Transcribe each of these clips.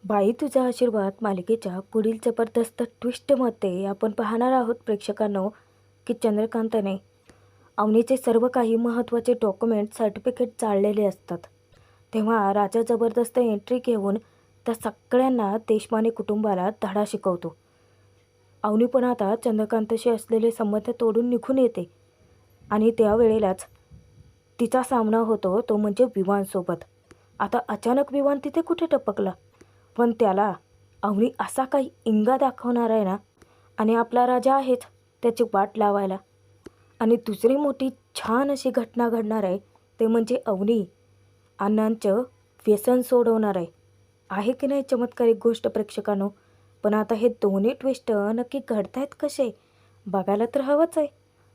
बाई तुझा आशीर्वाद मालिकेच्या पुढील जबरदस्त ट्विस्टमध्ये आपण पाहणार आहोत प्रेक्षकांनो की चंद्रकांतने अवनीचे सर्व काही महत्त्वाचे डॉक्युमेंट सर्टिफिकेट जाळलेले असतात. तेव्हा राजा जबरदस्त एंट्री घेऊन त्या सगळ्यांना देशमाने कुटुंबाला धडा शिकवतो. अवनी पण आता चंद्रकांतशी असलेले संबंध तोडून निघून येते आणि त्यावेळेलाच तिचा सामना होतो तो म्हणजे विवानसोबत. आता अचानक विवान तिथे कुठे टपकला, पण त्याला अवनी असा काही इंगा दाखवणार आहे ना, आणि आपला राजा आहेच त्याची वाट लावायला. आणि दुसरी मोठी छान अशी घटना घडणार आहे ते म्हणजे अवनी अण्णांचं व्यसन सोडवणार आहे की नाही चमत्कारिक गोष्ट प्रेक्षकांनो. पण आता हे दोन्ही ट्विस्ट नक्की घडतायत कसे बघायला तर हवंच आहे.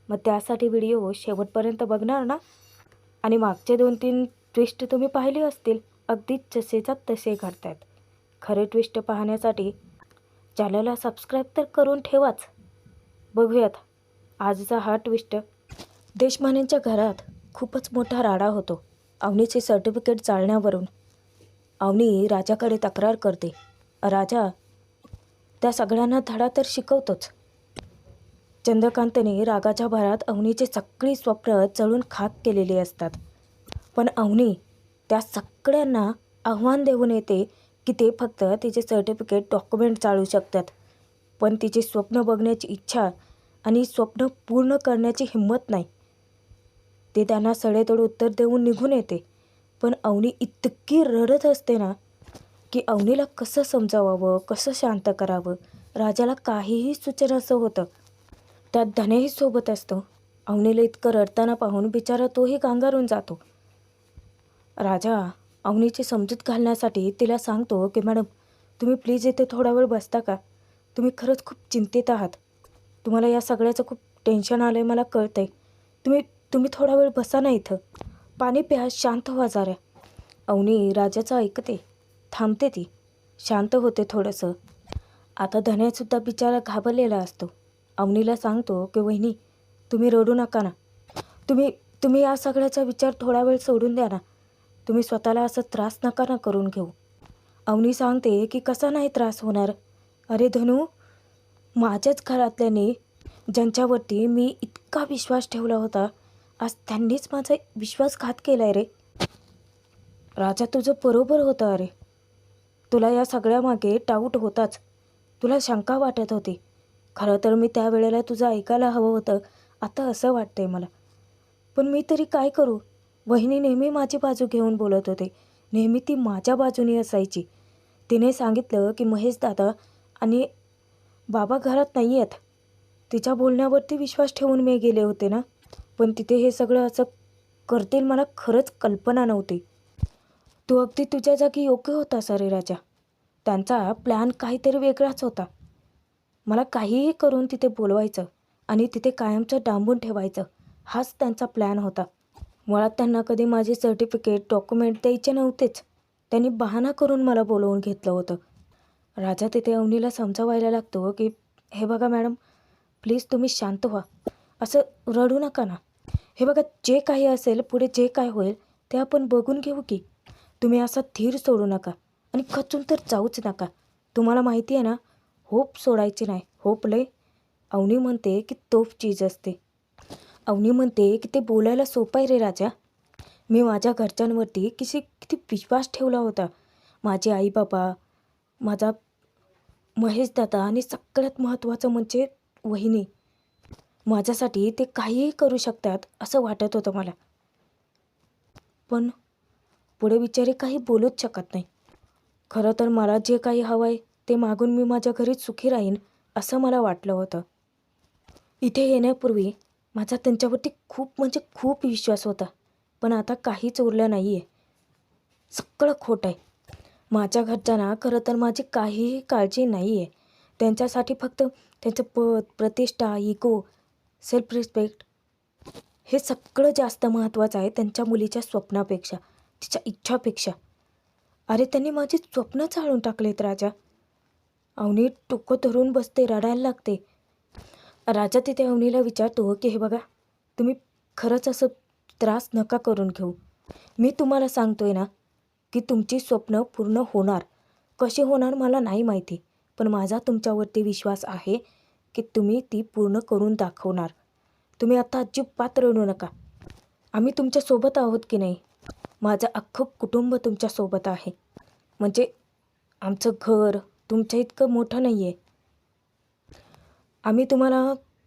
मग त्यासाठी व्हिडिओ शेवटपर्यंत बघणार ना. आणि मागचे 2-3 ट्विस्ट तुम्ही पाहिले असतील, अगदी जसेच्या तसे घडतायत. खरे ट्विस्ट पाहण्यासाठी चॅनलला सबस्क्राईब तर करून ठेवाच. बघूयात आजचा हा ट्विस्ट. देशमानेंच्या घरात खूपच मोठा राडा होतो अवनीचे सर्टिफिकेट जाळण्यावरून. अवनी राजाकडे तक्रार करते. राजा त्या सगळ्यांना धडा तर शिकवतोच. चंद्रकांतने रागाच्या भरात अवनीची सगळी स्वप्न जळून खाक केलेली असतात. पण अवनी त्या सगळ्यांना आव्हान देऊन येते की ते फक्त तिचे सर्टिफिकेट डॉक्युमेंट चालू शकतात, पण तिचे स्वप्न बघण्याची इच्छा आणि स्वप्न पूर्ण करण्याची हिंमत नाही. ते त्यांना सडेतोड उत्तर देऊन निघून येते. पण अवनी इतकी रडत असते ना की अवनीला कसं समजावावं, कसं शांत करावं राजाला काहीही सुचेनासं होतं. त्यात धनेही सोबत असतो. अवनीला इतकं रडताना पाहून बिचारा तोही गांगारून जातो. राजा अवनीची समजूत घालण्यासाठी तिला सांगतो की मॅडम तुम्ही प्लीज इथे थोडा वेळ बसता का, तुम्ही खरंच खूप चिंतित आहात, तुम्हाला या सगळ्याचं खूप टेन्शन आलं आहे मला कळतं आहे, तुम्ही थोडा वेळ बसा ना इथं, पाणी प्या, शांत व्हा जरा. अवनी राजाचं ऐकते, थांबते, ती शांत होते थोडंसं. आता धन्यासुद्धा बिचारा घाबरलेला असतो. अवनीला सांगतो की वहिनी तुम्ही रडू नका ना, तुम्ही या सगळ्याचा विचार थोडा वेळ सोडून द्या ना, तुम्ही स्वतःला असं त्रास नका ना करून घेऊ. अवनी सांगते की कसा नाही त्रास होणार, अरे धनू माझ्याच घरातल्याने ज्यांच्यावरती मी इतका विश्वास ठेवला होता आज त्यांनीच माझा विश्वासघात केला आहे रे. राजा तुझं बरोबर होतं, अरे तुला या सगळ्यामागे डाऊट होताच, तुला शंका वाटत होती. खरं तर मी त्यावेळेला तुझं ऐकायला हवं होतं, आता असं वाटतंय मला. पण मी तरी काय करू, वहिनी नेहमी माझी बाजू घेऊन बोलत होते, नेहमी ती माझ्या बाजूने असायची. तिने सांगितलं की महेश दादा आणि बाबा घरात नाही आहेत, तिच्या बोलण्यावरती विश्वास ठेवून मी गेले होते ना, पण तिथे हे सगळं असं करतील मला खरंच कल्पना नव्हती. तू अगदी तुझ्या जागी योग्य होतास अरे राजा, त्यांचा प्लॅन काहीतरी वेगळाच होता. मला काहीही करून तिथे बोलवायचं आणि तिथे कायमचं डांबून ठेवायचं, हाच त्यांचा प्लॅन होता. मुळात त्यांना कधी माझे सर्टिफिकेट डॉक्युमेंट द्यायचे नव्हतेच, त्यांनी बहाणा करून मला बोलवून घेतलं होतं. राजा तिथे अवनीला समजावायला लागतो की हे बघा मॅडम प्लीज तुम्ही शांत व्हा, असं रडू नका ना, हे बघा जे काही असेल पुढे जे काय होईल ते आपण बघून घेऊ की, तुम्ही असा धीर सोडू नका आणि खचून तर जाऊच नका. तुम्हाला माहिती आहे ना, होप सोडायची नाही, होप लय अवनी म्हणते की तोफ चीज असते. अवनी म्हणते की ते बोलायला सोपं आहे रे राजा, मी माझ्या घरच्यांवरती किती विश्वास ठेवला होता, माझे आई बाबा, माझा महेश दादा आणि सगळ्यात महत्त्वाचं म्हणजे वहिनी, माझ्यासाठी ते काहीही करू शकतात असं वाटत होतं मला. पण पुढे बिचारे काही बोलूच शकत नाही. खरं तर मला जे काही हवं आहे ते मागून मी माझ्या घरी सुखी राहीन असं मला वाटलं होतं. इथे येण्यापूर्वी माझा त्यांच्यावरती खूप म्हणजे खूप विश्वास होता, पण आता काहीच उरलं नाही आहे, सगळं खोटं आहे. माझ्या घरच्यांना खरं तर माझी काहीही काळजी नाही आहे, त्यांच्यासाठी फक्त त्यांचं पद, प्रतिष्ठा, इगो, सेल्फ रिस्पेक्ट हे सगळं जास्त महत्त्वाचं आहे त्यांच्या मुलीच्या स्वप्नापेक्षा, तिच्या इच्छापेक्षा. अरे त्यांनी माझी स्वप्न चाळून टाकलेत राजा. अवनी डोकं धरून बसते, रडायला लागते. राजा तिथे अवनीला विचारतो की हे बघा तुम्ही खरंच असं त्रास नका करून घेऊ, मी तुम्हाला सांगतोय ना की तुमची स्वप्न पूर्ण होणार, कशी होणार मला नाही माहिती, पण माझा तुमच्यावरती विश्वास आहे की तुम्ही ती पूर्ण करून दाखवणार. तुम्ही आता अजिबात रडू नका. आम्ही तुमच्यासोबत आहोत की नाही. माझं अख्खं कुटुंब तुमच्यासोबत आहे. म्हणजे आमचं घर तुमच्या इतकं मोठं नाही आहे. आम्ही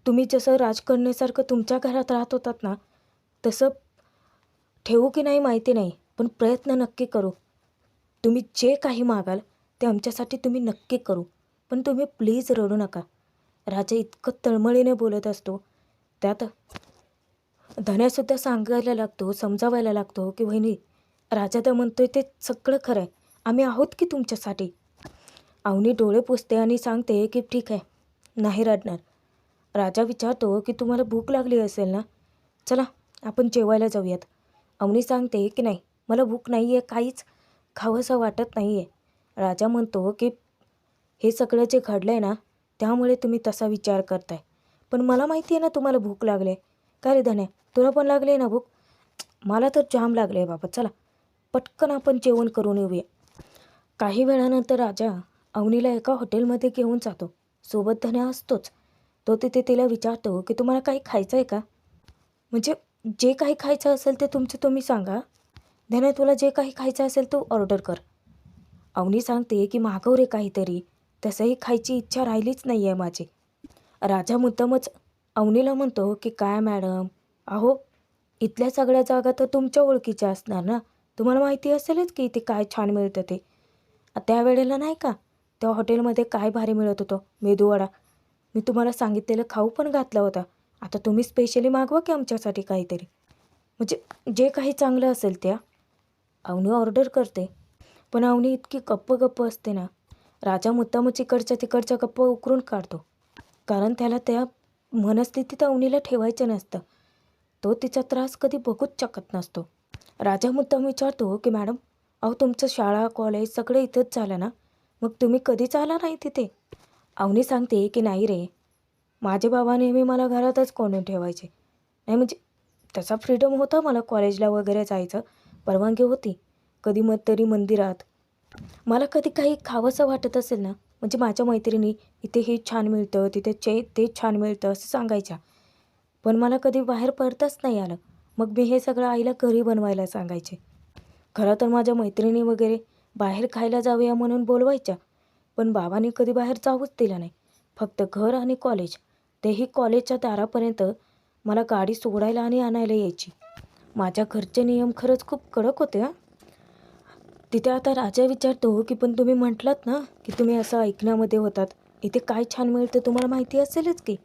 तुम्ही जसं राजकन्येसारखं तुमच्या घरात राहत होतात ना, तसं ठेवू की नाही माहिती नाही, पण प्रयत्न नक्की करू. तुम्ही जे काही मागाल ते आमच्यासाठी तुम्ही नक्की करू. पण तुम्ही प्लीज रडू नका. राजा इतकं तळमळीने बोलत असतो. त्यात धन्यासुद्धा सांगायला लागतो, समजावायला लागतो की वहिनी, राजा तर म्हणतोय ते सगळं खरं आहे. आम्ही आहोत की तुमच्यासाठी. अवनी डोळे पुसते आणि सांगते की ठीक आहे, नाही रडणार. राजा विचारतो की तुम्हाला भूक लागली असेल ना, चला आपण जेवायला जाऊयात. अवनी सांगते की नाही, मला भूक नाही आहे, काहीच खावंसं वाटत नाही आहे. राजा म्हणतो की हे सगळं जे घडलं आहे ना, त्यामुळे तुम्ही तसा विचार करताय. पण मला माहिती आहे ना तुम्हाला भूक लागली आहे. काय रे धन्या, तुला पण लागली आहे ना भूक? मला तर जाम लागले आहे बाबा, चला पटकन आपण जेवण करून येऊया. काही वेळानंतर राजा अवनीला एका हॉटेलमध्ये घेऊन जातो. सोबत धन्या असतोच. तो तिथे तिला विचारतो की तुम्हाला काही खायचं आहे का? म्हणजे जे काही खायचं असेल ते तुमचं तुम्ही सांगा. धन्या, तुला जे काही खायचं असेल तू ऑर्डर कर. अवनी सांगते की मागव रे काहीतरी, तसंही खायची इच्छा राहिलीच नाही आहे माझी. राजा मुद्दामच अवनीला म्हणतो की काय मॅडम, अहो इथल्या सगळ्या जागा तर तुमच्या ओळखीच्या असणार ना, तुम्हाला माहिती असेलच की इथे काय छान मिळतं ते. त्यावेळेला नाही का त्या हॉटेलमध्ये काय भारी मिळत होतं, मेदूवडा. मी तुम्हाला सांगितलेलं खाऊ पण घातला होता. आता तुम्ही स्पेशली मागवा की आमच्यासाठी काहीतरी. म्हणजे जे काही चांगलं असेल त्या. अवनी ऑर्डर करते. पण अवनी इतकी गप्प असते ना, राजा मुद्दामच इकडच्या तिकडच्या गप्पा उकरून काढतो. कारण त्याला त्या मनस्थितीत अवनीला ठेवायचं नसतं. तो तिचा त्रास कधी बघूच शकत नसतो. राजा मुद्दाम विचारतो की मॅडम, अहो तुमचं शाळा कॉलेज सगळं इथंच झालं ना, मग तुम्ही कधीच आला नाही तिथे? अवनी सांगते की नाही रे, माझे बाबा नेहमी मला घरातच कोंडून ठेवायचे. नाही म्हणजे तसा फ्रीडम होता मला कॉलेजला वगैरे जायचं, परवानगी होती. कधी मग तरी मंदिरात. मला कधी काही खावंसं वाटत असेल ना, म्हणजे माझ्या मैत्रिणी इथे हे छान मिळतं, तिथे ते छान मिळतं असं सांगायच्या. पण मला कधी बाहेर पडताच नाही आलं. मग मी हे सगळं आईला घरी बनवायला सांगायचे. खरं तर माझ्या मैत्रिणी वगैरे बाहेर खायला जाऊया म्हणून बोलवायच्या, पण बाबांनी कधी बाहेर जाऊच दिलं नाही. फक्त घर आणि कॉलेज, तेही कॉलेजच्या दारापर्यंत मला गाडी सोडायला आणि आणायला यायची. माझ्या घरचे नियम खरंच खूप कडक होते हां. तिथे आता राजा विचारतो की पण तुम्ही म्हटलात ना की तुम्ही असं ऐकण्यामध्ये होतात, इथे काय छान मिळतं तुम्हाला माहिती असेलच की,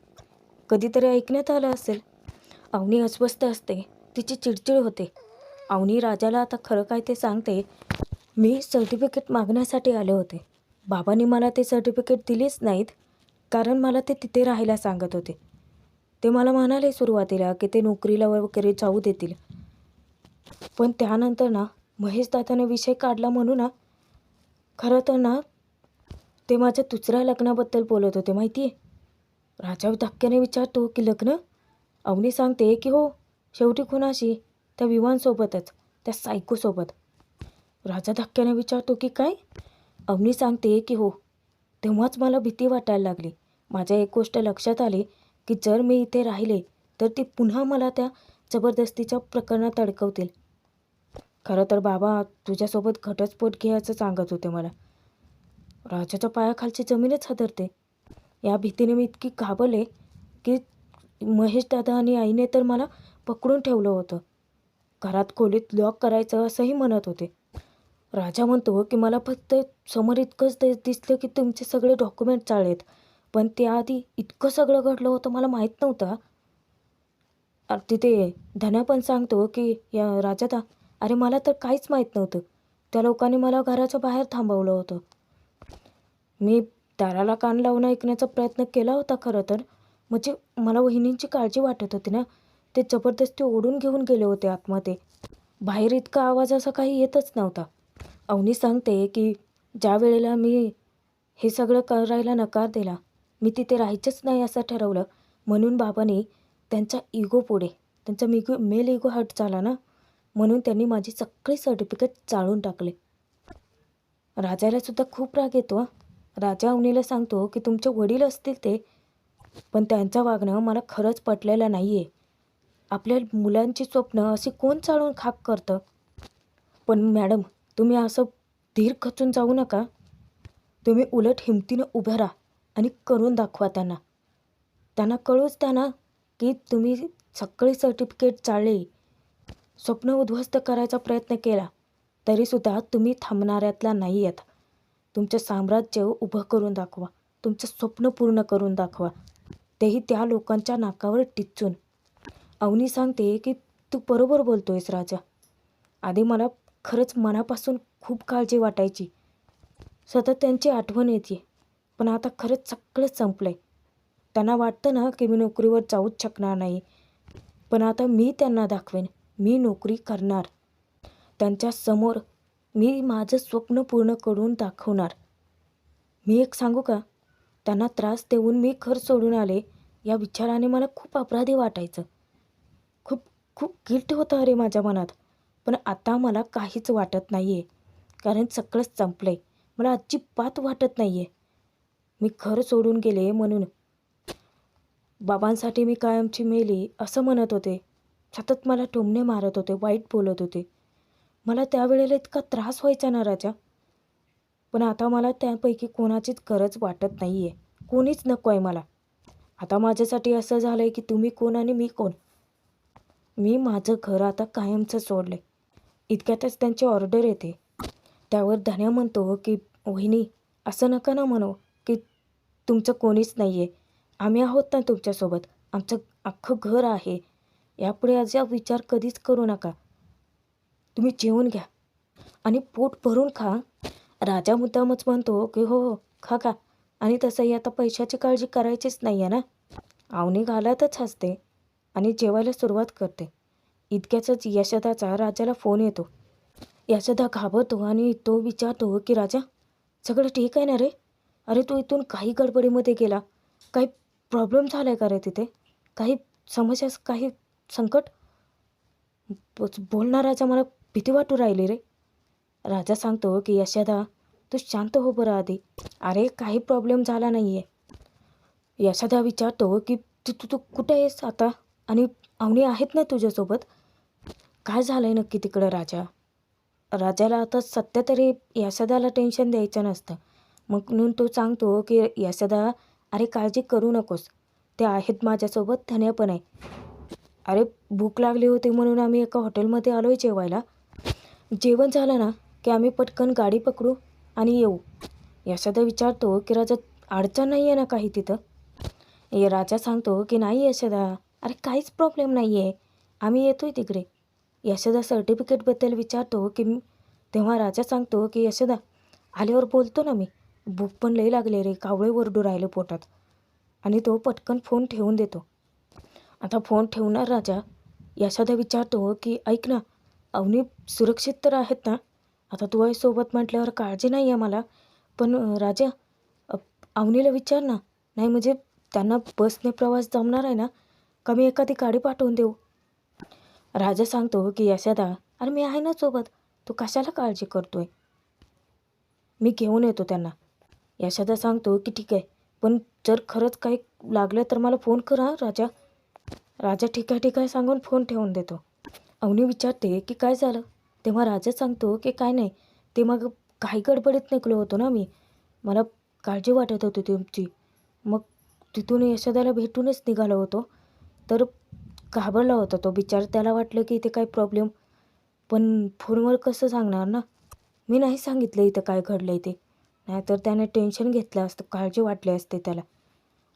कधीतरी ऐकण्यात आलं असेल. अवनी अस्वस्थ असते, तिची चिडचिड होते. अवनी राजाला आता खरं काय ते सांगते. मी सर्टिफिकेट मागण्यासाठी आले होते. बाबांनी मला ते सर्टिफिकेट दिलेच नाहीत, कारण मला ते तिथे राहायला सांगत होते. ते मला म्हणाले सुरुवातीला की ते नोकरीला वगैरे जाऊ देतील. पण त्यानंतर ना महेश दादाने विषय काढला म्हणून ना, खरं तर ना ते माझ्या दुसऱ्या लग्नाबद्दल बोलत होते माहिती आहे. राजा धक्क्याने विचारतो की लग्न? अवनी सांगते की हो, शेवटी कुणाशी? त्या विवानसोबतच, त्या सायकोसोबत. राजा धक्क्याने विचारतो की काय? अवनी सांगते की हो. तेव्हाच मला भीती वाटायला लागली. माझ्या एक गोष्ट लक्षात आली की जर मी इथे राहिले तर ती पुन्हा मला त्या जबरदस्तीच्या प्रकरणात अडकवतील. खरं तर बाबा तुझ्यासोबत घटस्फोट घ्यायचं सांगत होते मला. राजाच्या पायाखालची जमीनच हादरते. या भीतीने मी इतकी घाबरले की महेश दादा आणि आईने तर मला पकडून ठेवलं होतं. घरात खोलीत लॉक करायचं असंही म्हणत होते. राजा म्हणतो की मला फक्त समोर इतकंच दिसलं की तुमचे सगळे डॉक्युमेंट चाळलेत, पण त्याआधी इतकं सगळं घडलं होतं मला माहीत नव्हतं. तिथे धन्या पण सांगतो की या राजा अरे मला तर काहीच माहीत नव्हतं. त्या लोकांनी मला घराच्या बाहेर थांबवलं होतं. मी दाराला कान लावून ऐकण्याचा प्रयत्न केला होता खरं तर. म्हणजे मला वहिनींची काळजी वाटत होती ना, ते जबरदस्ती ओढून घेऊन गेले होते आतमध्ये. बाहेर इतका आवाज असा काही येतच नव्हता. अवनी सांगते की ज्या वेळेला मी हे सगळं करायला नकार दिला, मी तिथे राहायचंच नाही असं ठरवलं, म्हणून बाबांनी त्यांच्या इगो पुढे, त्यांचा मेल इगो हर्ट झाला ना, म्हणून त्यांनी माझी सगळी सर्टिफिकेट चाळून टाकले. राजाला सुद्धा खूप राग येतो हं. राजा अवनीला सांगतो की तुमचे वडील असतील ते, पण त्यांचं वागणं मला खरंच पटलेलं नाही आहे. आपल्या मुलांची स्वप्न अशी कोण चाळून खाक करतं? पण मॅडम, तुम्ही असं धीर खचून जाऊ नका. तुम्ही उलट हिमतीनं उभं राहा आणि करून दाखवा त्यांना. त्यांना कळूच द्या ना की तुम्ही सगळे सर्टिफिकेट चाळले, स्वप्न उद्ध्वस्त करायचा प्रयत्न केला, तरीसुद्धा तुम्ही थांबणाऱ्यातला नाही आहेत. तुमचं साम्राज्य उभं करून दाखवा. तुमचं स्वप्न पूर्ण करून दाखवा. तेही त्या लोकांच्या नाकावर टिचून. अवनी सांगते की तू बरोबर बोलतोयस राजा. आधी मला खरंच मनापासून खूप काळजी वाटायची. सतत त्यांची आठवण येते. पण आता खरंच सगळंच संपलंय. त्यांना वाटतं ना की मी नोकरीवर जाऊच शकणार नाही. पण आता मी त्यांना दाखवेन, मी नोकरी करणार. त्यांच्यासमोर मी माझं स्वप्न पूर्ण करून दाखवणार. मी एक सांगू का? त्यांना त्रास देऊन मी घर सोडून आले, या विचाराने मला खूप अपराधी वाटायचं. खूप खूप गिल्ट होतं अरे माझ्या मनात. पण आता मला काहीच वाटत नाही आहे. कारण सगळंच संपलं आहे. मला अजिबात वाटत नाही आहे. मी घर सोडून गेले म्हणून बाबांसाठी मी कायमची मेली असं म्हणत होते. सतत मला टोमणे मारत होते, वाईट बोलत होते. मला त्यावेळेला इतका त्रास व्हायचा ना राजा. पण आता मला त्यापैकी कोणाचीच गरज वाटत नाही आहे. कोणीच नको आहे मला. आता माझ्यासाठी असं झालं आहे की तुम्ही कोण आणि मी कोण. मी माझं घर आता कायमचं सोडलं आहे. इतक्यातच त्यांची ऑर्डर येते. त्यावर धन्या म्हणतो की वहिनी, असं नका ना म्हणू की तुमचं कोणीच नाही आहे. आम्ही आहोत ना तुमच्यासोबत. आमचं अख्खं घर आहे. यापुढे असा विचार कधीच करू नका. तुम्ही जेवून घ्या आणि पोट भरून खा. राजा मुद्दामच म्हणतो की हो हो, खा खा. आणि तसंही आता पैशाची काळजी करायचीच नाही आहे ना. अवनी घालतच हसते आणि जेवायला सुरुवात करते. इतक्यातच यशोदाचा राजाला फोन येतो. यशोदा घाबरतो आणि तो विचारतो की राजा, सगळं ठीक आहे ना रे? अरे तू इथून काही गडबडीमध्ये गेला. काही प्रॉब्लेम झाला आहे का रे तिथे? काही समस्या, काही संकट? बोल ना राजा, मला भीती वाटू राहिली रे. राजा सांगतो की यशोदा, तू शांत हो बरं आधी. अरे काही प्रॉब्लेम झाला नाही आहे. यशोदा विचारतो की तू तू तू कुठे आहेस आता? आणि अवनी आहेत ना तुझ्यासोबत? काय झालं आहे नक्की तिकडं राजा? राजाला आता सध्या तरी यशोदाला टेन्शन द्यायचं नसतं. म्हणून तो सांगतो की यशोदा, अरे काळजी करू नकोस. ते आहेत माझ्यासोबत, धन्या पण आहे. अरे भूक लागली होती म्हणून आम्ही एका हॉटेलमध्ये आलो आहे जेवायला. जेवण झालं ना की आम्ही पटकन गाडी पकडू आणि येऊ. यशोदा विचारतो की राजा, अडचण नाही आहे ना काही तिथं? राजा सांगतो की नाही यशोदा, अरे काहीच प्रॉब्लेम नाही आहे. आम्ही येतो आहे तिकडे. यशोदा सर्टिफिकेटबद्दल विचारतो की तेव्हा राजा सांगतो की यशोदा, आल्यावर बोलतो ना मी. भूक पण लई लागले रे, कावळे ओरडू राहिले पोटात. आणि तो पटकन फोन ठेवून देतो. आता फोन ठेवणार राजा. यशोदा विचारतो की ऐक ना, अवनी सुरक्षित तर आहेत ना? आता तू आहे सोबत म्हटल्यावर काळजी नाही आहे मला. पण राजा, अवनीला विचार ना. नाही म्हणजे त्यांना बसने प्रवास जमणार आहे ना? का मी एखादी गाडी पाठवून देऊ? राजा सांगतो की यशोदा, अरे मी आहे ना सोबत. तू कशाला काळजी करतोय? मी घेऊन येतो त्यांना. यशोदा सांगतो की ठीक आहे. पण जर खरंच काही लागलं तर मला फोन कर हां राजा. राजा ठीक आहे ठीक आहे सांगून फोन ठेवून देतो. अवनी विचारते की काय झालं? तेव्हा राजा सांगतो की काय नाही. ते मग काही गडबडीत निघलो होतो ना मी. मला काळजी वाटत होती तुमची. मग तिथून यशोदाला भेटूनच निघालो होतो. तर घाबरला होता तो बिचारा. त्याला वाटलं की इथे काय प्रॉब्लेम. पण फोनवर कसं सांगणार ना? मी नाही सांगितलं इथं काय घडलं आहे ते. नाहीतर त्याने टेन्शन घेतलं असतं, काळजी वाटली असते त्याला.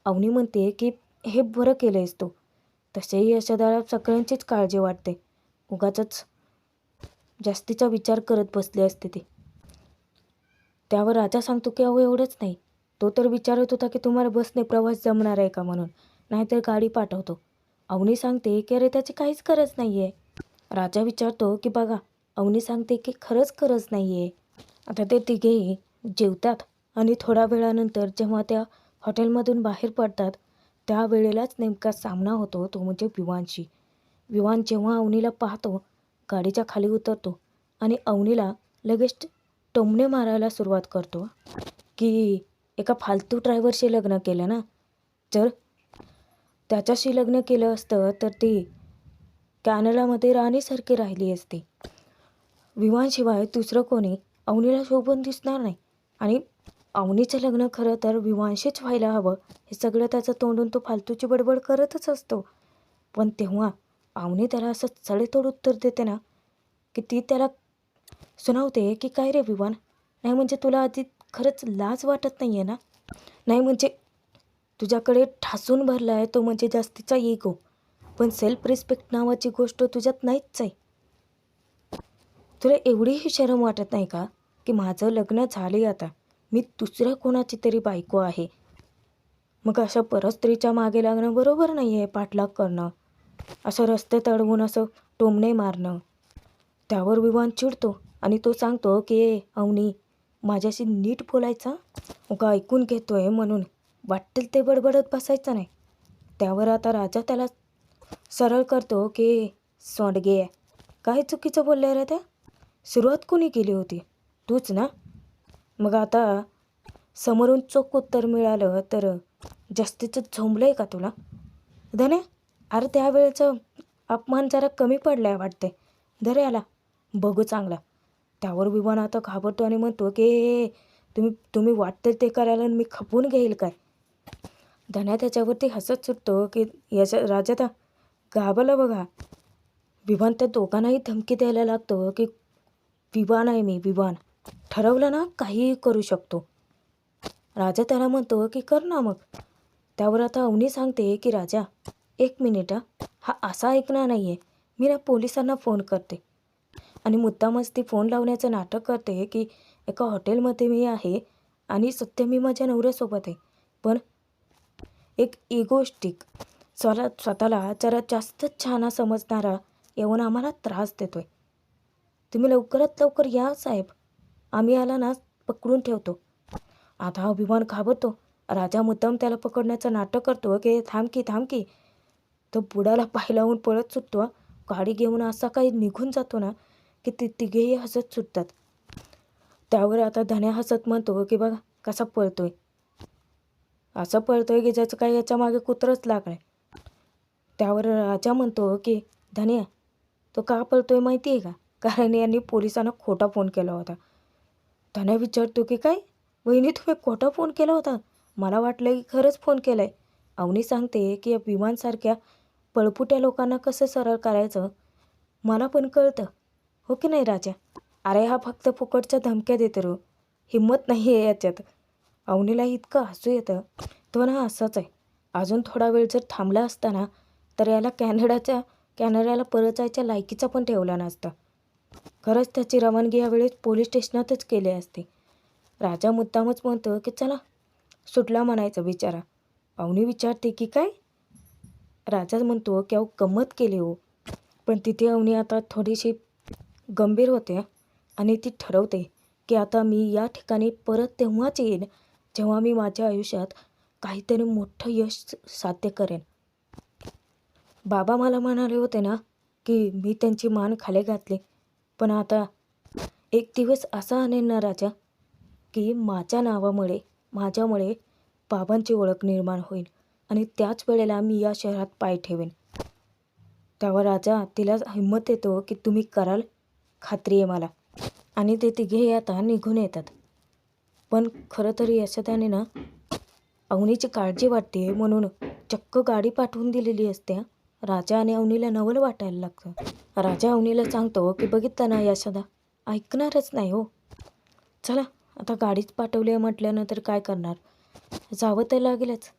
अवनी म्हणते की हे बरं केलं आहेस तू. तसेही यशोदाला सगळ्यांचीच काळजी वाटते. उगाचच जास्तीचा विचार करत बसले असते ते. त्यावर राजा सांगतो की अहो एवढंच नाही. तो तर विचारत होता की तुम्हाला बसने प्रवास जमणार आहे का म्हणून, नाहीतर गाडी पाठवतो. अवनी सांगते की अरे त्याची काहीच गरज नाही आहे. राजा विचारतो की बघा, अवनी सांगते की खरंच गरज नाही आहे. आता ते तिघेही जेवतात आणि थोड्या वेळानंतर जेव्हा त्या हॉटेलमधून बाहेर पडतात त्यावेळेलाच नेमका सामना होतो, तो म्हणजे विवानशी. विवान जेव्हा अवनीला पाहतो, गाडीच्या खाली उतरतो आणि अवनीला लगेच टोमणे मारायला सुरुवात करतो की एका फालतू ड्रायव्हरशी लग्न केलं ना, जर त्याच्याशी लग्न केलं असतं तर ती कॅनडामध्ये राणीसारखी राहिली असती. विवानशिवाय दुसरं कोणी अवनीला शोभून दिसणार नाही. आणि अवनीचं लग्न खरं तर विवानशीच व्हायला हवं, हे सगळं त्याचं तोंडून तो फालतूची बडबड करतच असतो. पण तेव्हा अवनी त्याला असं सडेतोड उत्तर देते ना, की ती त्याला सुनावते की काय रे विवान, नाही म्हणजे तुला आधी खरंच लाज वाटत नाही आहे ना? नाही म्हणजे तुझ्याकडे ठासून भरला आहे तो म्हणजे जास्तीचा इगो, पण सेल्फ रिस्पेक्ट नावाची गोष्ट तुझ्यात नाहीच आहे. तुला एवढीही शरम वाटत नाही का की माझं लग्न झाले, आता मी दुसऱ्या कोणाची तरी बायको आहे. मग अशा परस्त्रीच्या मागे लागणं बरोबर नाही आहे. पाठलाग करणं, असं रस्ते तडवून असं टोमणे मारणं. त्यावर विवान चिडतो आणि तो सांगतो की अवनी, माझ्याशी नीट बोलायचा, उगा ऐकून घेतोय म्हणून वाटेल ते बडबडत बसायचं नाही. त्यावर आता राजा त्याला सरळ करतो की सोंडगे, काय चुकीचं बोलले रे त्या? सुरुवात कोणी केली होती? तूच ना? मग आता समोरून चोख उत्तर मिळालं तर जास्तीचं झोंबलं आहे का तुला? धने, अरे त्यावेळेचं अपमान जरा कमी पडलाय वाटते. धरे आला बघू चांगला. त्यावर विमान आता घाबरतो आणि म्हणतो की तुम्ही तुम्ही वाटते ते करायला आणि मी खपून घेईल काय? धन्या त्याच्यावरती हसत सुटतो की याच्या राजा त्या घाबरला बघा. विवान त्या दोघांनाही धमकी द्यायला लागतो की विवान आहे मी, विवान. ठरवलं ना काहीही करू शकतो. राजा त्याला म्हणतो की कर ना मग. त्यावर आता अवनी सांगते की राजा, एक मिनिट हा असा ऐकणार नाही आहे. मी ना पोलिसांना फोन करते. आणि मुद्दामच ती फोन लावण्याचं नाटक करते की एका हॉटेलमध्ये मी आहे आणि सध्या मी माझ्या नवऱ्यासोबत आहे. पण एक इगोस्टिक, स्वतःला जरा जास्तच छान समजणारा येऊन आम्हाला त्रास देतोय. तुम्ही लवकरात लवकर या साहेब, आम्ही आला ना पकडून ठेवतो. आता हा विमान घाबरतो. राजा मुद्दाम त्याला पकडण्याचं नाटक करतो की थांब की. तो बुडाला पाय लावून पळत सुटतो. गाडी घेऊन असा काही निघून जातो ना की ते तिघेही हसत सुटतात. त्यावर आता धन्या हसत म्हणतो की बघा कसा पळतोय, असं पळतोय की ज्याचं काही याच्या मागे कुत्रच लागलंय. त्यावर राजा म्हणतो की धन्या, तो का पळतोय माहिती आहे का? कारण यांनी पोलिसांना खोटा फोन केला होता. धन्या विचारतो की काय वहिनी, तुम्ही खोटा फोन केला होता? मला वाटलं की खरंच फोन केला आहे. अवनी सांगते की या विमानसारख्या पळपुट्या लोकांना कसं सरळ करायचं मला पण कळतं, हो की नाही राजा? अरे हा फक्त फुकटच्या धमक्या देते रो, हिंमत नाही आहे याच्यात. अवनीला इतकं हसू येतं. तो ना असाच आहे. अजून थोडा वेळ जर थांबला असता ना तर याला कॅनडाला परत जायच्या लायकीचा पण ठेवला नसता. खरंच त्याची रवानगी यावेळेस पोलीस स्टेशनातच केली असते. राजा मुद्दामच म्हणतो की चला सुटला म्हणायचं बिचारा. अवनी विचारते की काय? राजा म्हणतो की अहो गंमत केली हो. पण तिथे अवनी आता थोडीशी गंभीर होते आणि ती ठरवते की आता मी या ठिकाणी परत तेव्हाच येईन जेव्हा मी माझ्या आयुष्यात काहीतरी मोठं यश साध्य करेन. बाबा मला म्हणाले होते ना की मी त्यांची मान खाली घातली, पण आता एक दिवस असा आणेन ना राजा की माझ्यामुळे बाबांची ओळख निर्माण होईल आणि त्याच वेळेला मी या शहरात पाय ठेवेन. त्यावर राजा तिला हिंमत देतो की तुम्ही कराल, खात्री आहे मला. आणि ते तिघेही आता निघून येतात. पण खरं तर यशोदाने ना अवनीची काळजी वाटते म्हणून चक्क गाडी पाठवून दिलेली असते. राजा आणि अवनीला नवल वाटायला लागतं. राजा अवनीला सांगतो की बघितलं ना यशोदा, ऐकणारच नाही हो. चला आता गाडीच पाठवली आहे म्हटल्यानंतर काय करणार, जावं तर लागेलच.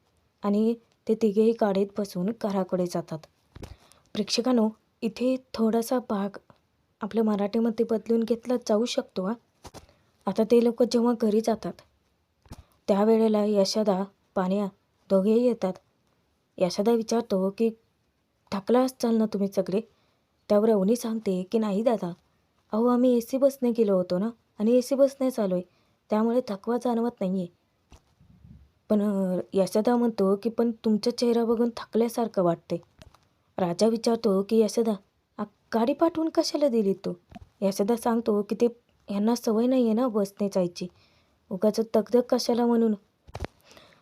आणि ते तिघेही गाडीत बसून घराकडे जातात. प्रेक्षकांनो, इथे थोडासा भाग आपल्या मराठीमध्ये बदलून घेतला जाऊ शकतो. आता ते लोक जेव्हा घरी जातात त्यावेळेला यशोदा, पाण्या दोघेही येतात. यशोदा विचारतो की थकला असाल ना तुम्ही सगळे? त्यावर अवनी सांगते की नाही दादा, अहो आम्ही AC बसने गेलो होतो ना आणि AC बसने चालू आहे, त्यामुळे थकवा जाणवत नाही आहे. पण यशोदा म्हणतो की पण तुमचा चेहरा बघून थकल्यासारखं वाटते. राजा विचारतो की यशोदा, गाडी पाठवून कशाला दिली तू? यशोदा सांगतो की ते यांना सवय नाही आहे ना बसने जायची, उगाच दगदग कशाला म्हणून.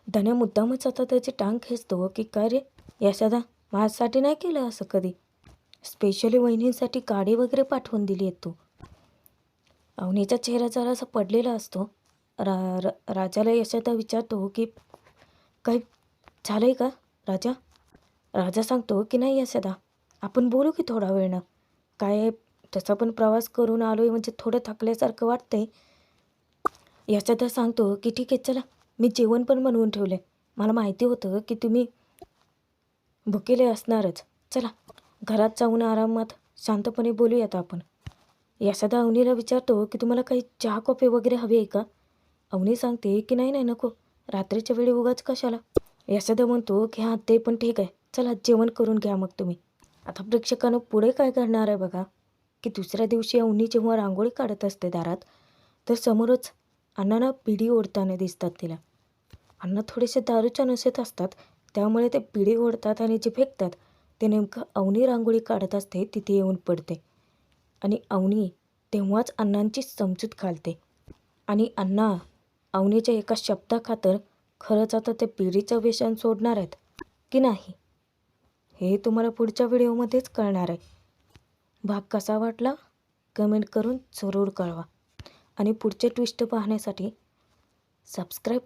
धन्या मुद्दामच आता त्याची टांग खेचतो की काय रे यशादा, माझ्यासाठी नाही केलं असं कधी, स्पेशली वहिनींसाठी गाडी वगैरे पाठवून दिली आहे तू. अवनीचा चेहरा जरासा पडलेला असतो. राजाला यशादा विचारतो की काय झालं आहे का राजा. राजा सांगतो की नाही यशादा, आपण बोलू की थोडा वेळनं. काय तसा पण प्रवास करून आलो आहे म्हणजे थोडं थकल्यासारखं वाटतंय. यशादा सांगतो की ठीक आहे चला, मी जेवण पण बनवून ठेवलं आहे, मला माहिती होतं की तुम्ही भुकेले असणारच. चला घरात जाऊन आरामात शांतपणे बोलूयात आपण. यशादा अवनीला विचारतो की तुम्हाला काही चहा कॉफी वगैरे हवी आहे का. अवनी सांगते की नाही नाही नको, रात्रीच्या वेळी उगाच कशाला. यशादा म्हणतो की हां ते पण ठीक आहे, चला जेवण करून घ्या मग तुम्ही. आता प्रेक्षकांना पुढे काय करणार आहे बघा, की दुसऱ्या दिवशी अवनी जेव्हा रांगोळी काढत असते दारात, तर समोरच अण्णांना बिडी ओढताना दिसतात तिला. अण्णा थोडेसे दारूच्या नशेत असतात, त्यामुळे ते बिडी ओढतात आणि जे फेकतात ते नेमकं अवनी रांगोळी काढत असते तिथे येऊन पडते. आणि अवनी तेव्हाच अण्णांची समजूत घालते आणि अण्णा अवनीच्या एका शब्दाखातर खरंच आता ते बिडीचं व्यसन सोडणार आहेत की नाही, हे तुम्हाला पुढच्या व्हिडिओमध्येच कळणार आहे. भाग कसा वाटला कमेंट करून जरूर कळवा आणि पुढचे ट्विस्ट पाहण्यासाठी सबस्क्राईब